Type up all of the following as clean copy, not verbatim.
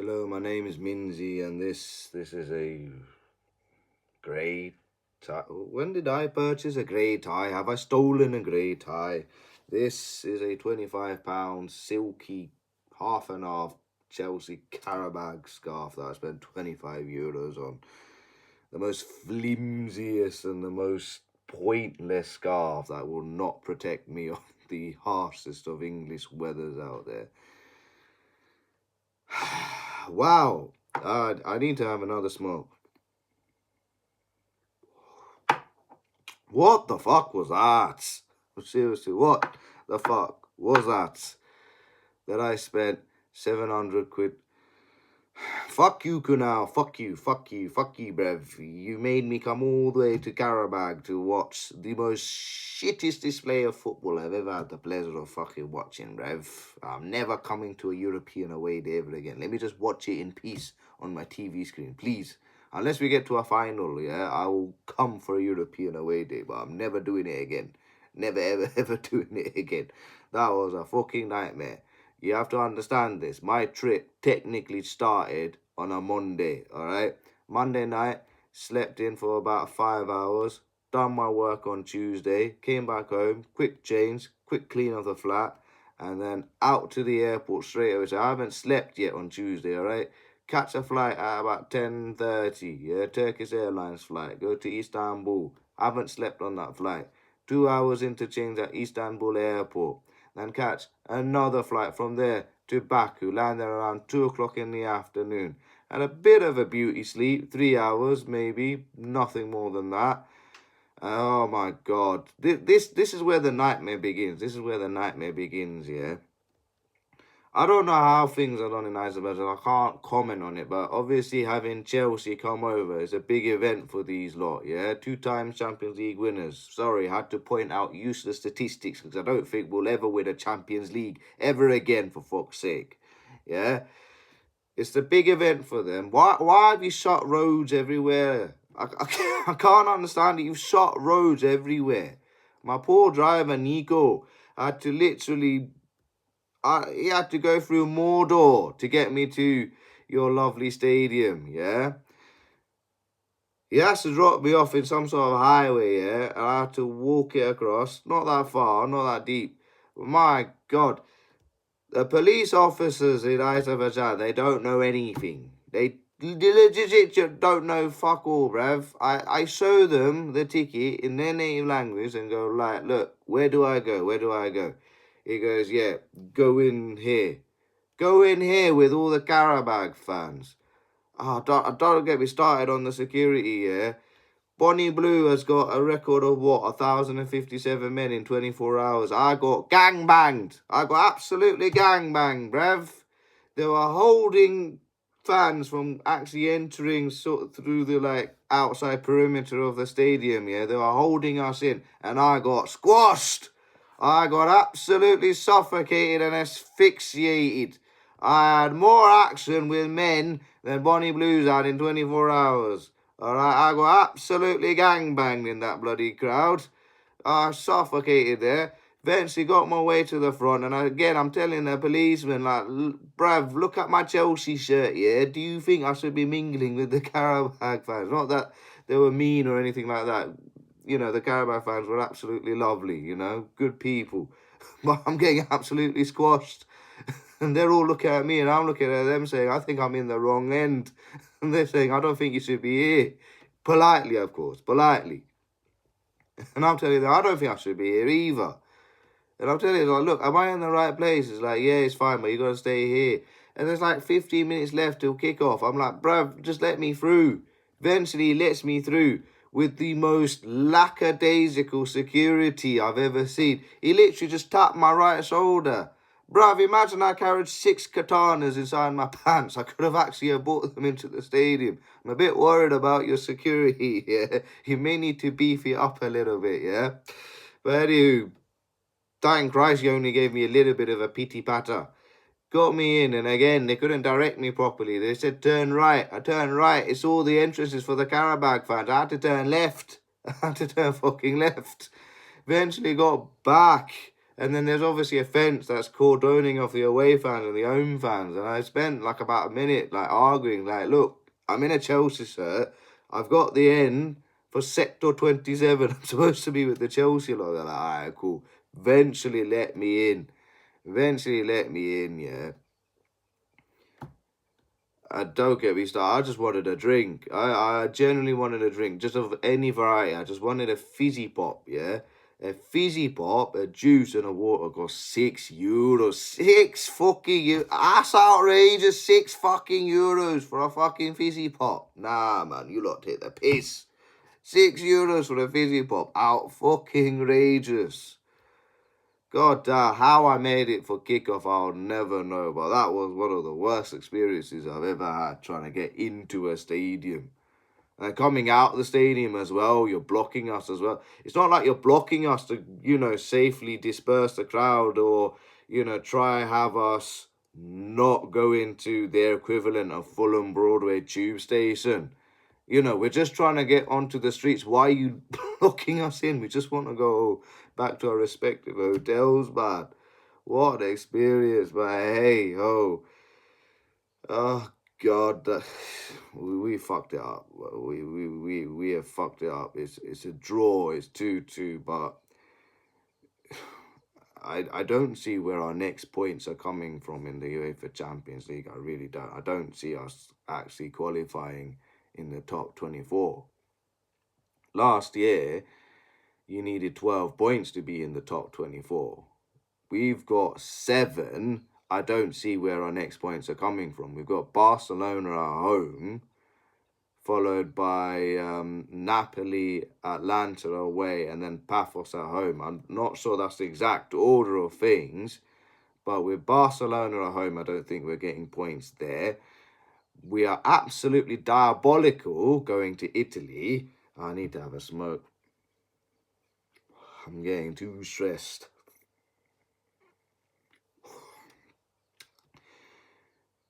Hello, my name is Minzy, and this is a grey tie. When did I purchase a grey tie? Have I stolen a grey tie? This is a £25 silky half and half Chelsea Qarabag scarf that I spent €25 on. The most flimsiest and the most pointless scarf that will not protect me on the harshest of English weathers out there. Wow, I need to have another smoke. What the fuck was that? Seriously, what the fuck was that? That I spent 700 quid. Fuck you, Kunal. Fuck you, bruv. You made me come all the way to Qarabag to watch the most shittest display of football I've ever had the pleasure of fucking watching, bruv. I'm never coming to a European away day ever again. Let me just watch it in peace on my TV screen, please. Unless we get to a final, yeah, I will come for a European away day, but I'm never doing it again. Never, ever, ever doing it again. That was a fucking nightmare. You have to understand this. My trip technically started on a Monday, alright? Monday night, slept in for about 5 hours, done my work on Tuesday, came back home, quick change, quick clean of the flat, and then out to the airport straight away. So I haven't slept yet on Tuesday, alright? Catch a flight at about 10:30, yeah, Turkish Airlines flight, go to Istanbul. Haven't slept on that flight. 2 hours interchange at Istanbul airport. Then catch another flight from there to Baku, landing around 2 o'clock in the afternoon. And a bit of a beauty sleep, 3 hours maybe, nothing more than that. Oh my God, this is where the nightmare begins. This is where the nightmare begins, yeah. I don't know how things are done in Azerbaijan. I can't comment on it, but obviously having Chelsea come over is a big event for these lot, yeah? 2-time Champions League winners. Sorry, I had to point out useless statistics because I don't think we'll ever win a Champions League ever again, for fuck's sake, yeah? It's the big event for them. Why have you shot roads everywhere? I can't understand it. You've shot roads everywhere. My poor driver, Nico, had to literally... he had to go through Mordor to get me to your lovely stadium, yeah? He has to drop me off in some sort of highway, yeah? And I have to walk it across. Not that far, not that deep. My God. The police officers in Azerbaijan, they don't know anything. They legit don't know fuck all, bruv. I show them the ticket in their native language and go, like, look, where do I go? Where do I go? He goes, yeah, go in here. Go in here with all the Qarabag fans. Don't get me started on the security, yeah? Bonnie Blue has got a record of, what, 1,057 men in 24 hours. I got gangbanged. I got absolutely gangbanged, bruv. They were holding fans from actually entering sort of through the, like, outside perimeter of the stadium, yeah? They were holding us in, and I got squashed. I got absolutely suffocated and asphyxiated. I had more action with men than Bonnie Blues had in 24 hours. Alright, I got absolutely gangbanged in that bloody crowd. I suffocated there. Eventually got my way to the front, and I'm telling the policeman, like, bruv, look at my Chelsea shirt, yeah? Do you think I should be mingling with the Qarabag fans? Not that they were mean or anything like that. You know, the Qarabag fans were absolutely lovely, you know, good people. But I'm getting absolutely squashed. And they're all looking at me, and I'm looking at them saying, I think I'm in the wrong end. And they're saying, I don't think you should be here. Politely, of course, politely. And I'm telling them, I don't think I should be here either. And I'm telling them, like, look, am I in the right place? It's like, yeah, it's fine, but you got to stay here. And there's like 15 minutes left till kickoff. I'm like, bruv, just let me through. Eventually, he lets me through with the most lackadaisical security I've ever seen. He literally just tapped my right shoulder. Bruv, imagine I carried 6 katanas inside my pants. I could have actually brought them into the stadium. I'm a bit worried about your security, yeah? You may need to beef it up a little bit, yeah? But anywho, thank Christ you only gave me a little bit of a pity patter. Got me in, and again, they couldn't direct me properly. They said, turn right. I turned right. It's all the entrances for the Qarabag fans. I had to turn left. I had to turn fucking left. Eventually got back. And then there's obviously a fence that's cordoning off the away fans and the home fans. And I spent like about a minute like arguing, like, look, I'm in a Chelsea shirt. I've got the N for sector 27. I'm supposed to be with the Chelsea lot. They're like, all right, cool. Eventually let me in. Yeah. Don't get me started. I just wanted a drink. I genuinely wanted a drink, just of any variety. I just wanted a fizzy pop, yeah? A fizzy pop, a juice, and a water cost €6. 6 fucking euros. That's outrageous. 6 fucking euros for a fucking fizzy pop. Nah, man, you lot take the piss. €6 for a fizzy pop. Out fucking rageous. God damn, how I made it for kickoff, I'll never know. But that was one of the worst experiences I've ever had trying to get into a stadium. And coming out of the stadium as well, you're blocking us as well. It's not like you're blocking us to, safely disperse the crowd or, try have us not go into their equivalent of Fulham Broadway tube station. We're just trying to get onto the streets. Why are you blocking us in? We just want to go back to our respective hotels, man. What an experience, but hey, ho. Oh, God. We fucked it up. We have fucked it up. It's a draw. It's 2-2, but I don't see where our next points are coming from in the UEFA Champions League. I really don't. I don't see us actually qualifying in the top 24. Last year, you needed 12 points to be in the top 24. We've got 7. I don't see where our next points are coming from. We've got Barcelona at home, followed by Napoli, Atalanta away, and then Paros at home. I'm not sure that's the exact order of things, but with Barcelona at home, I don't think we're getting points there. We are absolutely diabolical going to Italy. I need to have a smoke. I'm getting too stressed.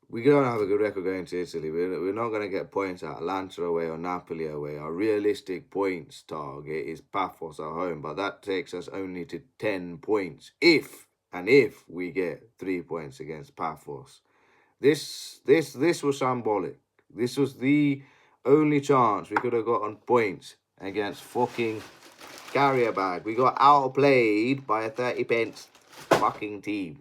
We don't have a good record going to Italy. We're not going to get points at Atalanta away or Napoli away. Our realistic points target is Paphos at home, but that takes us only to 10 points if we get 3 points against Paphos. This was shambolic. This was the only chance we could have gotten points against fucking Qarabag. We got outplayed by a 30 pence fucking team.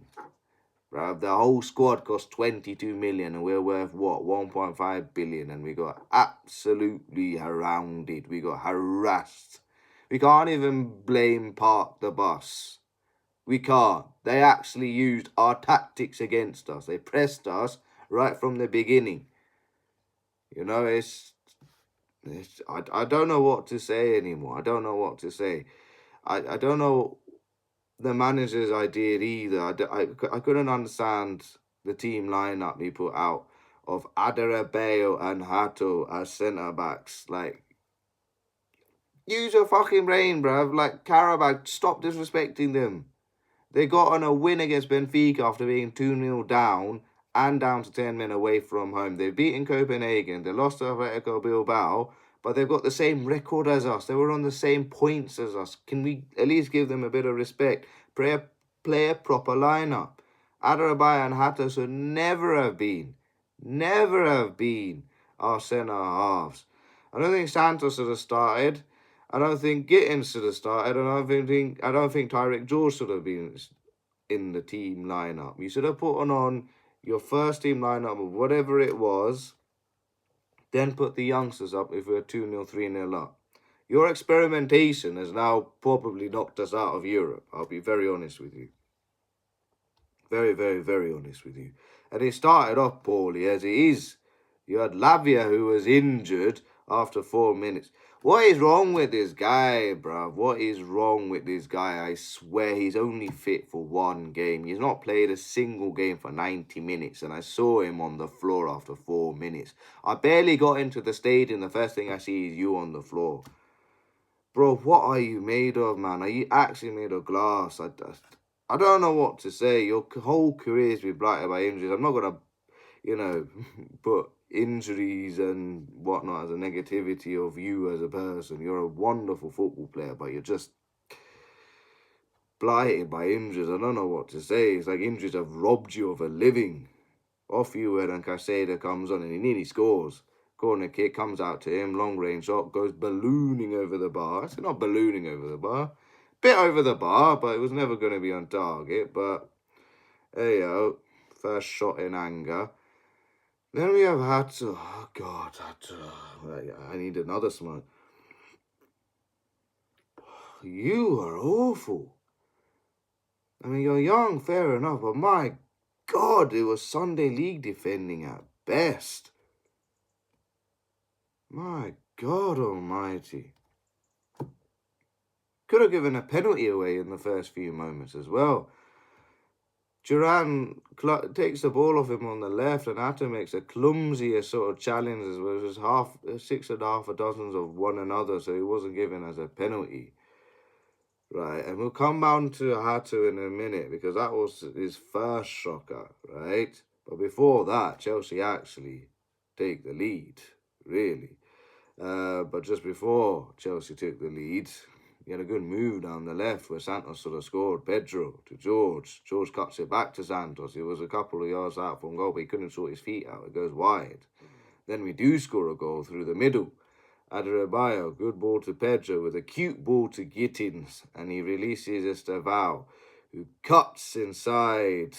Bro, the whole squad cost 22 million and we're worth, 1.5 billion, and we got absolutely hounded. We got harassed. We can't even blame Park the Bus. We can't. They actually used our tactics against us. They pressed us right from the beginning. I don't know what to say anymore. I don't know what to say. I don't know the manager's idea either. I couldn't understand the team lineup he put out of Azerbaijan and Hato as centre-backs. Like, use your fucking brain, bruv. Like, Qarabag, stop disrespecting them. They got on a win against Benfica after being 2-0 down and down to 10 men away from home. They've beaten Copenhagen. They lost to Atletico Bilbao, but they've got the same record as us. They were on the same points as us. Can we at least give them a bit of respect? Play a proper lineup. Azerbaijan and Hatta should never have been our centre halves. I don't think Santos should have started. I don't think Gittins should have started. I don't think Tyreek George should have been in the team lineup. You should have put on your first team lineup of whatever it was, then put the youngsters up if we're 2-0, 3-0 up. Your experimentation has now probably knocked us out of Europe. I'll be very honest with you. Very, very, very honest with you. And it started off poorly as it is. You had Latvia who was injured after 4 minutes. What is wrong with this guy, bruv? What is wrong with this guy? I swear he's only fit for 1 game. He's not played a single game for 90 minutes. And I saw him on the floor after 4 minutes. I barely got into the stadium. The first thing I see is you on the floor. Bro, what are you made of, man? Are you actually made of glass? I don't know what to say. Your whole career's been blighted by injuries. I'm not going to, put injuries and whatnot as a negativity of you as a person. You're a wonderful football player, but you're just... blighted by injuries. I don't know what to say. It's like injuries have robbed you of a living. Off you were, and Caseda comes on and he nearly scores. Corner kick comes out to him, long range shot, goes ballooning over the bar. It's not ballooning over the bar. Bit over the bar, but it was never going to be on target. But, hey, yo, first shot in anger. Then we have Hato. Oh, God, Hato. I need another smoke. You are awful. I mean, you're young, fair enough, but my God, it was Sunday League defending at best. My God almighty. Could have given a penalty away in the first few moments as well. Duran takes the ball off him on the left, and Hato makes a clumsier sort of challenge as well. It was 6.5 dozens of one another, so he wasn't given as a penalty. Right, and we'll come down to Hato in a minute because that was his first shocker, right? But before that, Chelsea actually take the lead, really. But just before Chelsea took the lead, he had a good move down the left where Santos sort of scored. Pedro to George. George cuts it back to Santos. It was a couple of yards out from goal, but he couldn't sort his feet out. It goes wide. Then we do score a goal through the middle. Adebayo, good ball to Pedro with a cute ball to Gittins, and he releases Estevao, who cuts inside.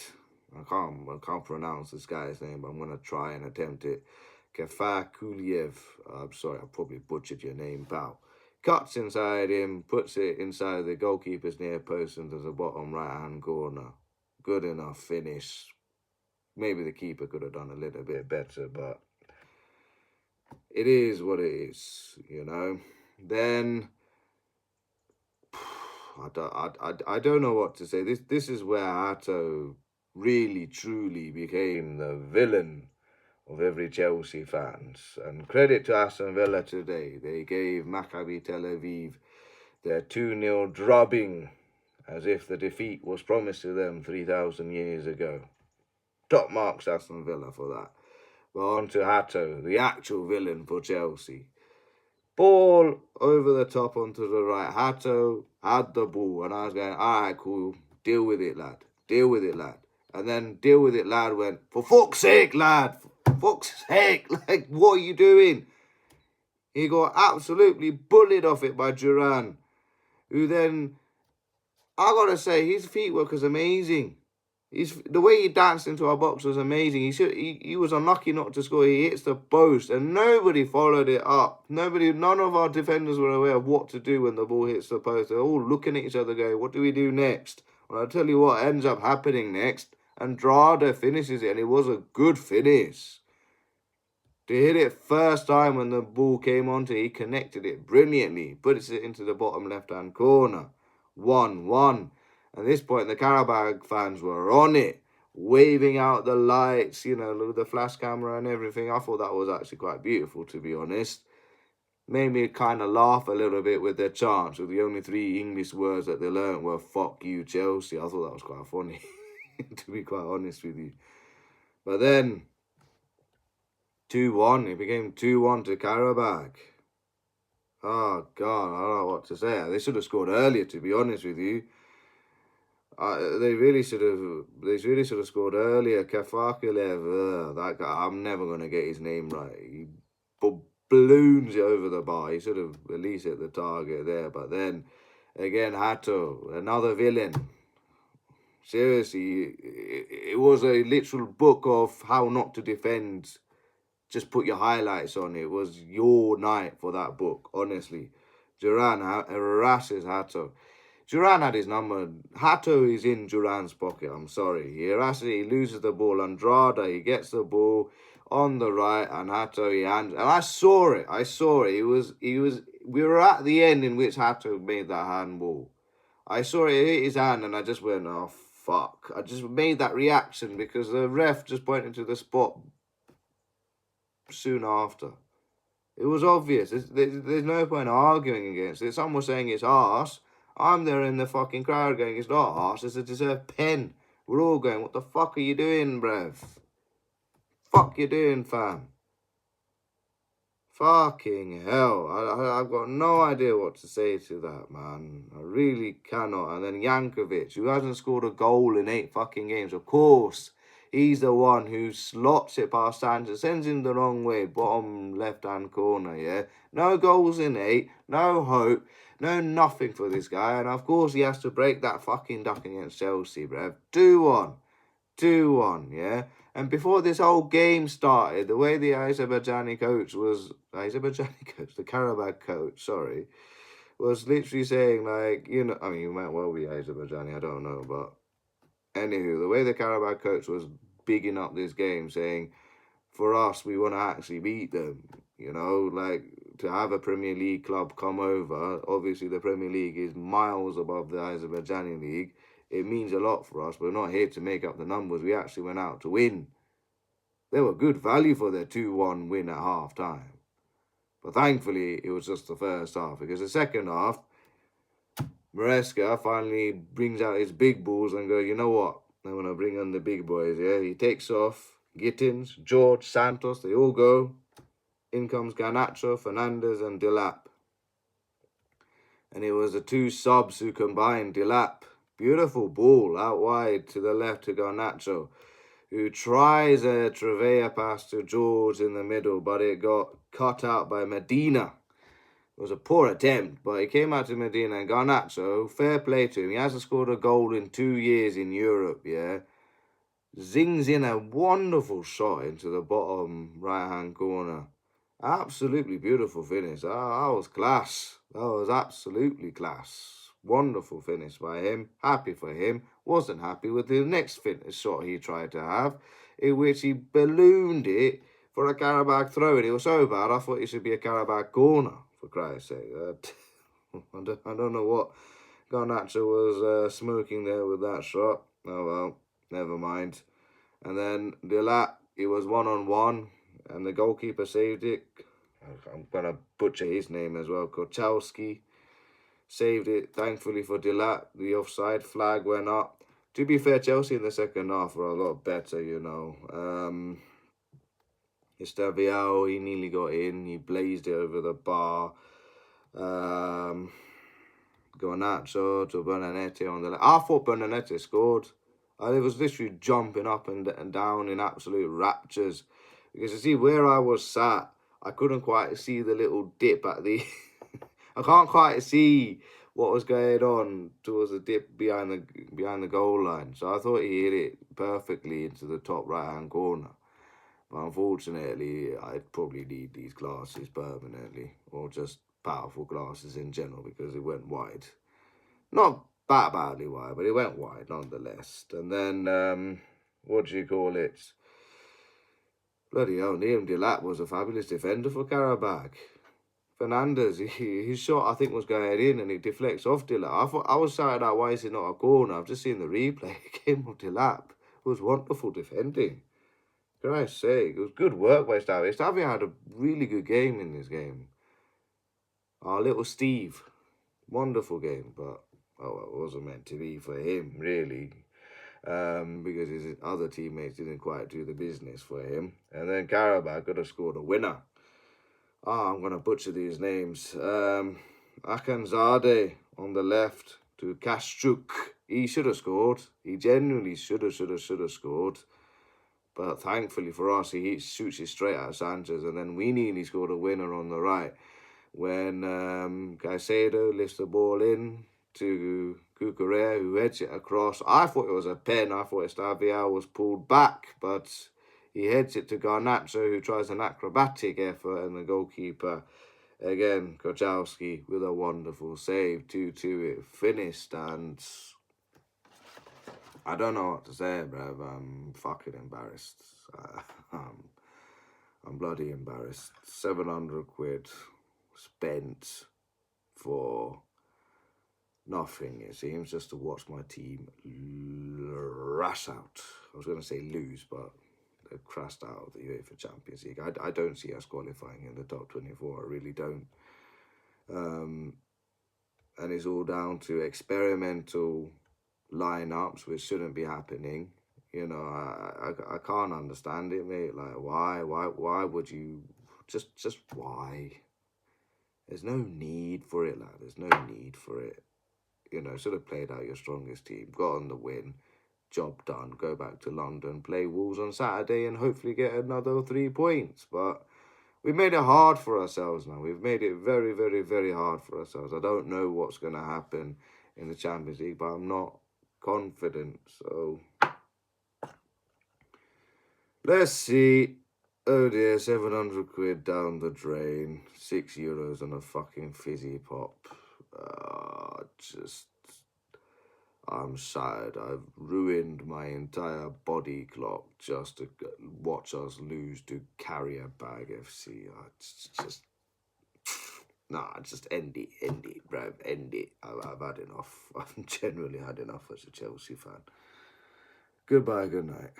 I can't pronounce this guy's name, but I'm going to try and attempt it. Kefakuliev. I'm sorry, I probably butchered your name, pal. Cuts inside him, puts it inside the goalkeeper's near post into the bottom right-hand corner. Good enough finish. Maybe the keeper could have done a little bit better, but it is what it is, you know. Then I don't know what to say. This is where Hato really truly became the villain of every Chelsea fans. And credit to Aston Villa today. They gave Maccabi Tel Aviv their 2-0 drubbing as if the defeat was promised to them 3,000 years ago. Top marks Aston Villa for that. But on to Hato, the actual villain for Chelsea. Ball over the top onto the right. Hato had the ball, and I was going, all right, cool, deal with it, lad. Deal with it, lad. And then deal with it, lad went, for fuck's sake, lad. For fuck's sake. Like, what are you doing? He got absolutely bullied off it by Duran, who then, I gotta say, his footwork was amazing. The way he danced into our box was amazing. He was unlucky not to score. He hits the post, and nobody followed it up. None of our defenders were aware of what to do when the ball hits the post. They're all looking at each other going, what do we do next? Well, I'll tell you what ends up happening next. Andrade finishes it, and it was a good finish. To hit it first time when the ball came onto it, he connected it brilliantly. Puts it into the bottom left-hand corner. 1-1. At this point, the Qarabag fans were on it, waving out the lights, you know, the flash camera and everything. I thought that was actually quite beautiful, to be honest. Made me kind of laugh a little bit with their chants, with the only 3 English words that they learnt were, fuck you, Chelsea. I thought that was quite funny, to be quite honest with you. But then, 2-1, it became 2-1 to Qarabag. Oh, God, I don't know what to say. They should have scored earlier, to be honest with you. They really should have scored earlier. Kafakilev, that guy, I'm never going to get his name right. He balloons it over the bar. He should have at least hit the target there. But then, again, Hato, another villain. Seriously, it was a literal book of how not to defend. Just put your highlights on. It was your night for that book, honestly. Duran harasses Hato. Duran had his number. Hato is in Duran's pocket. I'm sorry. He harasses it. He loses the ball. Andrade, he gets the ball on the right, and Hato, he hands. And I saw it. We were at the end in which Hato made that handball. I saw it hit his hand, and I just went, oh, fuck. I just made that reaction because the ref just pointed to the spot soon after. It was obvious. There's no point arguing against it. Someone was saying it's arse. I'm there in the fucking crowd going, it's not arse, it's a deserved pen. We're all going, what the fuck are you doing, bruv? Fuck you doing, fam? Fucking hell. I've got no idea what to say to that, man. I really cannot. And then Jankovic, who hasn't scored a goal in 8 fucking games. Of course, he's the one who slots it past Sanchez, sends him the wrong way, bottom left-hand corner, yeah? No goals in 8, no hope, no nothing for this guy. And of course, he has to break that fucking duck against Chelsea, bruv. 2-1. 2-1, yeah? And before this whole game started, the way the Azerbaijani coach, the Qarabag coach, sorry, was literally saying, like, you know, I mean, you might well be Azerbaijani, I don't know, but anywho, the way the Qarabag coach was bigging up this game, saying, for us, we want to actually beat them, you know, like, to have a Premier League club come over, obviously the Premier League is miles above the Azerbaijani league. It means a lot for us. We're not here to make up the numbers. We actually went out to win. They were good value for their 2-1 win at half-time. But thankfully, it was just the first half. Because the second half, Maresca finally brings out his big balls and goes, you know what? I'm going to bring on the big boys, yeah? He takes off Gittins, George, Santos. They all go. In comes Garnacho, Fernandez and Delap. And it was the 2 subs who combined. Delap, beautiful ball out wide to the left to Garnacho, who tries a Trevea pass to George in the middle, but it got cut out by Medina. It was a poor attempt, but he came out to Medina, and Garnacho, fair play to him, he hasn't scored a goal in 2 years in Europe, yeah? Zings in a wonderful shot into the bottom right-hand corner. Absolutely beautiful finish. That was class. That was absolutely class. Wonderful finish by him. Happy for him. Wasn't happy with the next finish shot he tried to have, in which he ballooned it for a Qarabag throw-in. It was so bad, I thought it should be a Qarabag corner, for Christ's sake. I don't know what Garnacho was smoking there with that shot. Oh well, never mind. And then Delap, he was one-on-one, and the goalkeeper saved it. I'm going to butcher his name as well. Kochowski saved it, thankfully for Delap. The offside flag went up. To be fair, Chelsea in the second half were a lot better, you know. Estaviao, he nearly got in. He blazed it over the bar. Garnacho to Bernanete on the left. I thought Bernanete scored. I was literally jumping up and down in absolute raptures. Because you see, where I was sat, I couldn't quite see the little dip at the... I can't quite see what was going on towards the dip behind the goal line. So I thought he hit it perfectly into the top right-hand corner. But unfortunately, I'd probably need these glasses permanently. Or just powerful glasses in general, because it went wide. Not that badly wide, but it went wide nonetheless. And then, what do you call it? Bloody hell, Liam Delap was a fabulous defender for Qarabag. Fernandez, his shot I think was going in and it deflects off Delap. I was shouting out, why is it not a corner? I've just seen the replay. It came off Delap. It was wonderful defending. Christ's sake, it was good work by Stavia. Stavia had a really good game in this game. Our little Steve, wonderful game, but it wasn't meant to be for him, really. Because his other teammates didn't quite do the business for him. And then Qarabag could have scored a winner. I'm going to butcher these names. Akanzadeh on the left to Kashchuk. He should have scored. He genuinely should have scored. But thankfully for us, he shoots it straight at Sanchez. And then we nearly scored a winner on the right when Caicedo lifts the ball in to Cucurella, who heads it across. I thought it was a pen. I thought Estaviao was pulled back, but he heads it to Garnacho, who tries an acrobatic effort, and the goalkeeper, again, Kochowski, with a wonderful save. 2-2 it finished, and I don't know what to say, bruv. I'm fucking embarrassed. I'm bloody embarrassed. 700 quid spent for nothing, it seems, just to watch my team rash out. I was going to say lose, but they've crashed out of the UEFA Champions League. I don't see us qualifying in the top 24. I really don't. And it's all down to experimental lineups, which shouldn't be happening. You know, I can't understand it, mate. Like, why would you just why? There's no need for it, lad. There's no need for it. You know, should have played out your strongest team, got on the win, job done, go back to London, play Wolves on Saturday and hopefully get another 3 points. But we made it hard for ourselves now. We've made it very, very, very hard for ourselves. I don't know what's going to happen in the Champions League, but I'm not confident. So, let's see. Oh dear, 700 quid down the drain. €6 on a fucking fizzy pop. I'm sad. I've ruined my entire body clock just to watch us lose to Qarabag FC. Just end it, bruv, end it. I've had enough. I've genuinely had enough as a Chelsea fan. Goodbye, good night.